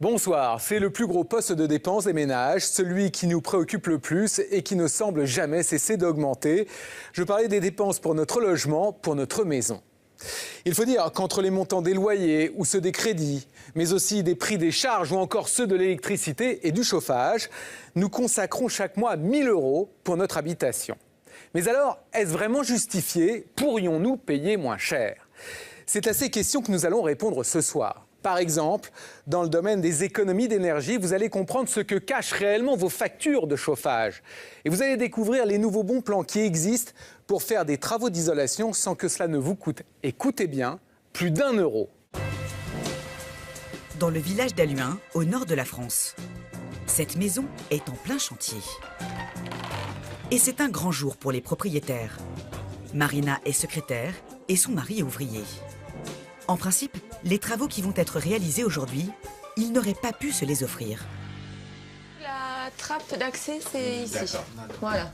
Bonsoir, c'est le plus gros poste de dépense des ménages, celui qui nous préoccupe le plus et qui ne semble jamais cesser d'augmenter. Je parlais des dépenses pour notre logement, pour notre maison. Il faut dire qu'entre les montants des loyers ou ceux des crédits, mais aussi des prix des charges ou encore ceux de l'électricité et du chauffage, nous consacrons chaque mois 1 000 € pour notre habitation. Mais alors, est-ce vraiment justifié? Pourrions-nous payer moins cher? C'est à ces questions que nous allons répondre ce soir. Par exemple, dans le domaine des économies d'énergie, vous allez comprendre ce que cachent réellement vos factures de chauffage. Et vous allez découvrir les nouveaux bons plans qui existent pour faire des travaux d'isolation sans que cela ne vous coûte, écoutez bien, plus d'1 €. Dans le village d'Halluin, au nord de la France. Cette maison est en plein chantier. Et c'est un grand jour pour les propriétaires. Marina est secrétaire et son mari est ouvrier. En principe, les travaux qui vont être réalisés aujourd'hui, ils n'auraient pas pu se les offrir. La trappe d'accès, c'est ici. Voilà.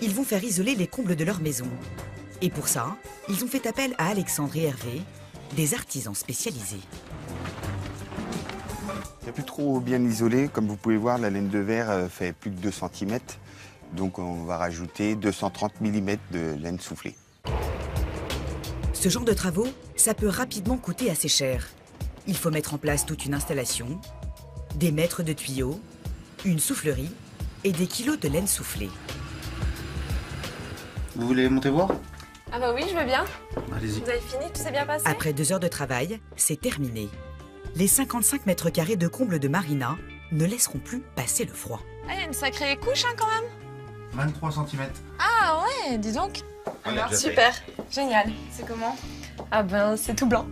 Ils vont faire isoler les combles de leur maison. Et pour ça, ils ont fait appel à Alexandre et Hervé, des artisans spécialisés. C'est plus trop bien isolé. Comme vous pouvez voir, la laine de verre fait plus de 2 cm. Donc on va rajouter 230 mm de laine soufflée. Ce genre de travaux, ça peut rapidement coûter assez cher. Il faut mettre en place toute une installation, des mètres de tuyaux, une soufflerie et des kilos de laine soufflée. Vous voulez monter voir? Ah bah oui, je veux bien. Allez-y. Vous avez fini? Tout s'est bien passé? Après 2 heures de travail, c'est terminé. Les 55 mètres carrés de comble de Marina ne laisseront plus passer le froid. Ah, il y a une sacrée couche hein, quand même. 23 cm. Ah ouais, dis donc. Alors, super, génial. C'est comment? Ah ben, c'est tout blanc.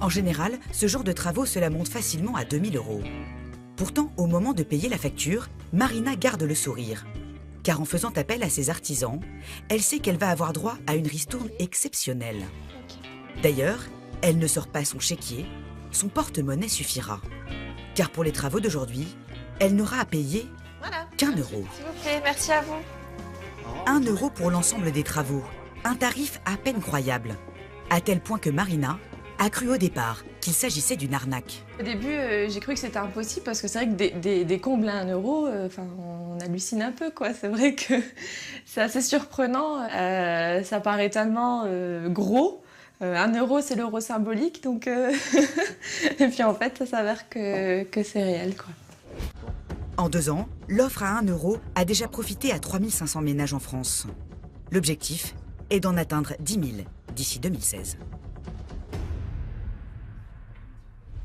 En général, ce genre de travaux cela monte facilement à 2 000 €. Pourtant, au moment de payer la facture, Marina garde le sourire. Car en faisant appel à ses artisans, elle sait qu'elle va avoir droit à une ristourne exceptionnelle. D'ailleurs, elle ne sort pas son chéquier, son porte-monnaie suffira. Car pour les travaux d'aujourd'hui, elle n'aura à payer Voilà. qu'1 €. S'il vous plaît, merci à vous. 1 € pour l'ensemble des travaux. Un tarif à peine croyable. À tel point que Marina a cru au départ qu'il s'agissait d'une arnaque. Au début, j'ai cru que c'était impossible parce que c'est vrai que des combles à 1 €, on hallucine un peu quoi. C'est vrai que c'est assez surprenant. Ça paraît tellement gros. 1 € c'est l'euro symbolique, donc et puis en fait ça s'avère que c'est réel quoi. En 2 ans, l'offre à 1 € a déjà profité à 3 500 ménages en France. L'objectif est d'en atteindre 10 000 d'ici 2016.